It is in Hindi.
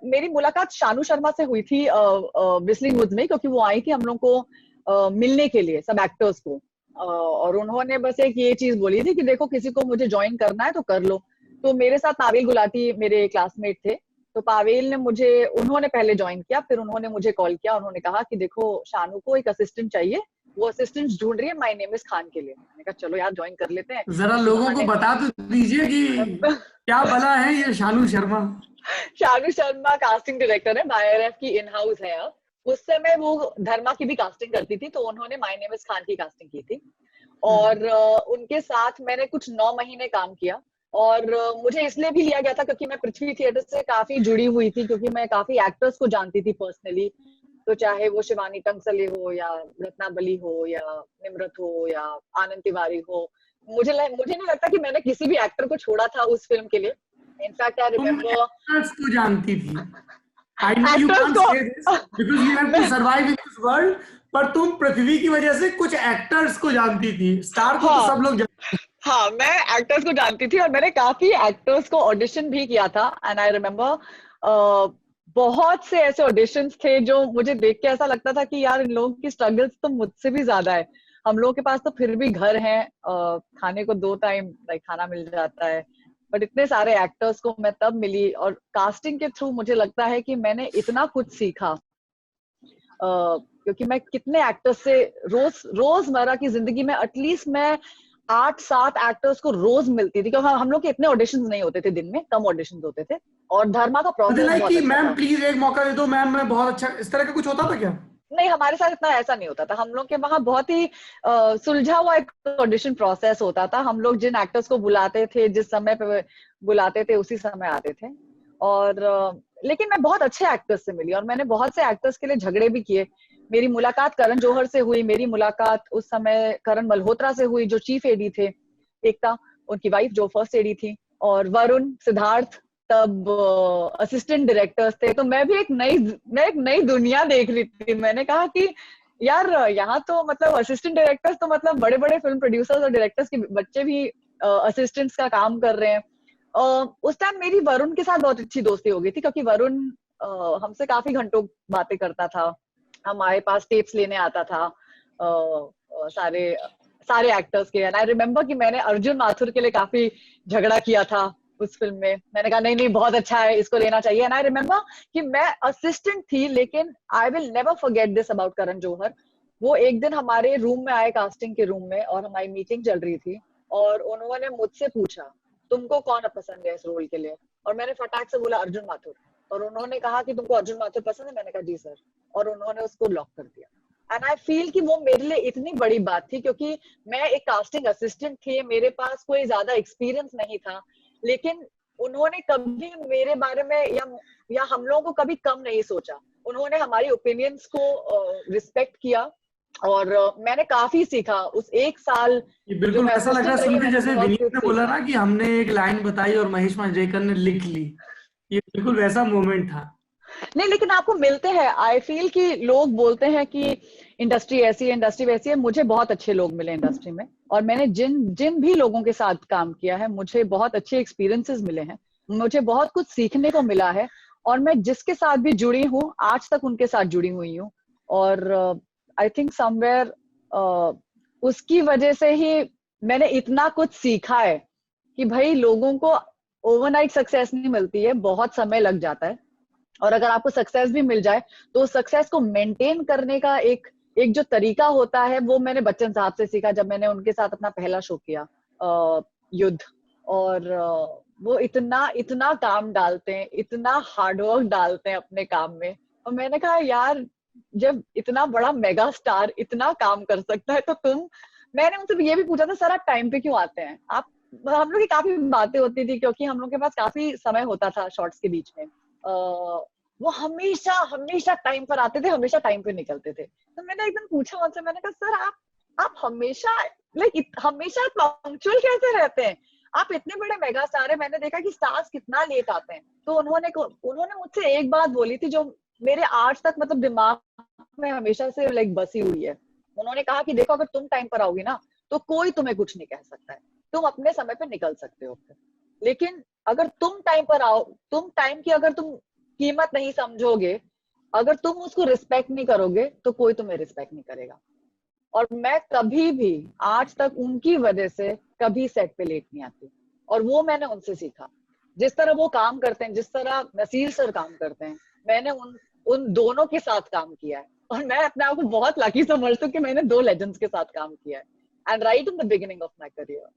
मेरी मुलाकात शानू शर्मा से हुई थी व्हिस्लिंग वुड्स में, क्योंकि वो आई थी हम लोग को मिलने के लिए, सब एक्टर्स को। और उन्होंने बस एक ये चीज बोली थी कि देखो किसी को मुझे ज्वाइन करना है तो कर लो। तो मेरे साथ पावेल गुलाटी मेरे क्लासमेट थे, तो पावेल ने उन्होंने पहले ज्वाइन किया, फिर उन्होंने मुझे कॉल किया, उन्होंने कहा कि देखो शानू को एक असिस्टेंट चाहिए, वो असिस्टेंट ढूंढ रही है माय नेम इज खान के लिए। मैंने कहा चलो यार ज्वाइन कर लेते हैं जरा इसी लोगों को बहाने। बता तो दीजिए कि क्या भला है ये शानू शर्मा। शानू शर्मा कास्टिंग डायरेक्टर है, बायरएफ की इन हाउस है अब। उस समय वो धर्मा की भी कास्टिंग करती थी, तो उन्होंने माय नेम इज खान की कास्टिंग की थी। और उनके साथ मैंने कुछ 9 महीने काम किया। और मुझे इसलिए भी लिया गया था क्योंकि मैं पृथ्वी थिएटर से काफी जुड़ी हुई थी, क्योंकि मैं काफी एक्टर्स को जानती थी पर्सनली। तो चाहे वो शिवानी टंकसले हो या रत्ना बली हो या निम्रत हो या आनंद तिवारी हो, मुझे नहीं लगता कि मैंने किसी भी एक्टर को छोड़ा था उस फिल्म के लिए। इनफैक्ट आई तुम रिमेम्बर एक्टर्स को जानती थी। I know you actors can't को। Say this because you have to survive in this world, पर तुम पृथ्वी की वजह से कुछ एक्टर्स को जानती थी, स्टार को तो हाँ, सब लोग जानते हाँ, मैं एक्टर्स को जानती थी और मैंने काफी एक्टर्स को ऑडिशन भी किया था। एंड आई रिमेम्बर बहुत से ऐसे ऑडिशंस थे जो मुझे देख के ऐसा लगता था कि यार इन लोगों की स्ट्रगल्स तो मुझसे भी ज्यादा है। हम लोगों के पास तो फिर भी घर है, खाने को 2 टाइम लाइक खाना मिल जाता है। बट इतने सारे एक्टर्स को मैं तब मिली, और कास्टिंग के थ्रू मुझे लगता है कि मैंने इतना कुछ सीखा। क्योंकि मैं कितने एक्टर्स से रोजमर्रा की जिंदगी में एटलीस्ट मैं 8-7 एक्टर्स को रोज मिलती थी, क्योंकि हम लोग के इतने ऑडिशंस नहीं होते थे दिन में, कम ऑडिशंस होते थे। और धर्मा का मुझे प्रोसेस लाइक बहुत कि अच्छा मैम था। प्लीज एक मौका दे दो मैम, मैं बहुत अच्छा, इस तरह का कुछ होता था क्या? नहीं, हमारे साथ इतना ऐसा नहीं होता था। हम लोग के वहाँ बहुत ही सुलझा हुआ एक ऑडिशन प्रोसेस होता था। हम लोग जिन एक्टर्स को बुलाते थे, जिस समय पे बुलाते थे उसी समय आते थे। और लेकिन मैं बहुत अच्छे एक्टर्स से मिली और मैंने बहुत से एक्टर्स के लिए झगड़े भी किए। मेरी मुलाकात करण जौहर से हुई, मेरी मुलाकात उस समय करण मल्होत्रा से हुई जो चीफ एडी थे, एकता उनकी वाइफ जो फर्स्ट एडी थी, और वरुण सिद्धार्थ तब असिस्टेंट डायरेक्टर्स थे। तो मैं एक नई दुनिया देख रही थी। मैंने कहा कि यार यहाँ तो मतलब असिस्टेंट डायरेक्टर्स तो मतलब बड़े बड़े फिल्म प्रोड्यूसर्स और डायरेक्टर्स के बच्चे भी असिस्टेंट्स का काम कर रहे हैं। उस टाइम मेरी वरुण के साथ बहुत अच्छी दोस्ती हो गई थी, क्योंकि वरुण हमसे काफी घंटों बातें करता था, हमारे पास टेप्स लेने आता था सारे सारे एक्टर्स के। एंड आई रिमेम्बर कि मैंने अर्जुन माथुर के लिए काफी झगड़ा किया था उस फिल्म में। मैंने कहा नहीं नहीं बहुत अच्छा है, इसको लेना चाहिए। एंड आई रिमेम्बर कि मैं असिस्टेंट थी, लेकिन I will never forget this about Karan Johar. वो एक दिन हमारे रूम में आए, कास्टिंग के रूम में, और हमारी मीटिंग चल रही थी, और उन्होंने मुझसे पूछा तुमको कौन पसंद है इस रोल के लिए। और मैंने फटाक से बोला अर्जुन माथुर। और उन्होंने कहा कि तुमको अर्जुन माथुर पसंद है? मैंने कहा जी सर। और उन्होंने उसको लॉक कर दिया। एंड आई फील कि वो मेरे लिए इतनी बड़ी बात थी, क्योंकि मैं एक कास्टिंग असिस्टेंट थी, मेरे पास कोई ज्यादा एक्सपीरियंस नहीं था, लेकिन उन्होंने कभी मेरे बारे में या हम लोगों को कभी कम नहीं सोचा। उन्होंने हमारी ओपिनियंस को रिस्पेक्ट किया, और मैंने काफी सीखा उस 1 साल ये जो बिल्कुल मैं ऐसा लग रहा असिस्टेंट है रही। सुन के मैंने जैसे बहुत विनीत कुछ ने बोला सीखा। ना कि हमने एक लाइन बताई और महेश मांजरेकर ने लिख ली। ये बिल्कुल वैसा मोमेंट था। नहीं, लेकिन आपको मिलते हैं। आई फील कि लोग बोलते हैं कि इंडस्ट्री ऐसी है, इंडस्ट्री वैसी है। मुझे बहुत अच्छे लोग मिले इंडस्ट्री में, और मैंने जिन जिन भी लोगों के साथ काम किया है मुझे बहुत अच्छे एक्सपीरियंसेस मिले हैं, मुझे बहुत कुछ सीखने को मिला है। और मैं जिसके साथ भी जुड़ी हूँ आज तक उनके साथ जुड़ी हुई हूँ। और आई थिंक समवेयर उसकी वजह से ही मैंने इतना कुछ सीखा है कि भाई लोगों को ओवरनाइट सक्सेस नहीं मिलती है, बहुत समय लग जाता है। और अगर आपको सक्सेस भी मिल जाए तो सक्सेस को मेंटेन करने का एक एक जो तरीका होता है, वो मैंने बच्चन साहब से सीखा जब मैंने उनके साथ अपना पहला शो किया युद्ध। और वो इतना इतना काम डालते हैं, इतना हार्डवर्क डालते हैं अपने काम में। और मैंने कहा यार जब इतना बड़ा मेगा स्टार इतना काम कर सकता है तो मैंने उनसे ये भी पूछा था सर आप टाइम पे क्यों आते हैं आप। हम लोग की काफी बातें होती थी, क्योंकि हम लोग के पास काफी समय होता था शॉर्ट्स के बीच में। वो हमेशा हमेशा टाइम पर आते थे, हमेशा टाइम पे निकलते थे। तो मैंने एक दिन पूछा उनसे, मैंने कहा सर आप हमेशा हमेशा पंक्चुअल कैसे रहते हैं? आप इतने बड़े मेगा स्टार है, मैंने देखा कि स्टार्स कितना लेट आते हैं। तो उन्होंने मुझसे एक बात बोली थी जो मेरे आज तक मतलब दिमाग में हमेशा से बसी हुई है। उन्होंने कहा कि देखो अगर तुम टाइम पर आओगी ना तो कोई तुम्हें कुछ नहीं कह सकता है, तुम अपने समय पे निकल सकते हो फिर। लेकिन अगर तुम टाइम पर आओ, तुम टाइम की अगर तुम कीमत नहीं समझोगे, अगर तुम उसको रिस्पेक्ट नहीं करोगे तो कोई तुम्हें रिस्पेक्ट नहीं करेगा। और मैं कभी भी आज तक उनकी वजह से कभी सेट पे लेट नहीं आती, और वो मैंने उनसे सीखा। जिस तरह वो काम करते हैं, जिस तरह नसीर सर काम करते हैं, मैंने उन दोनों के साथ काम किया है, और मैं अपने आप को बहुत लकी समझती हूँ कि मैंने 2 लेजेंड्स के साथ काम किया है, and right in the beginning of my career.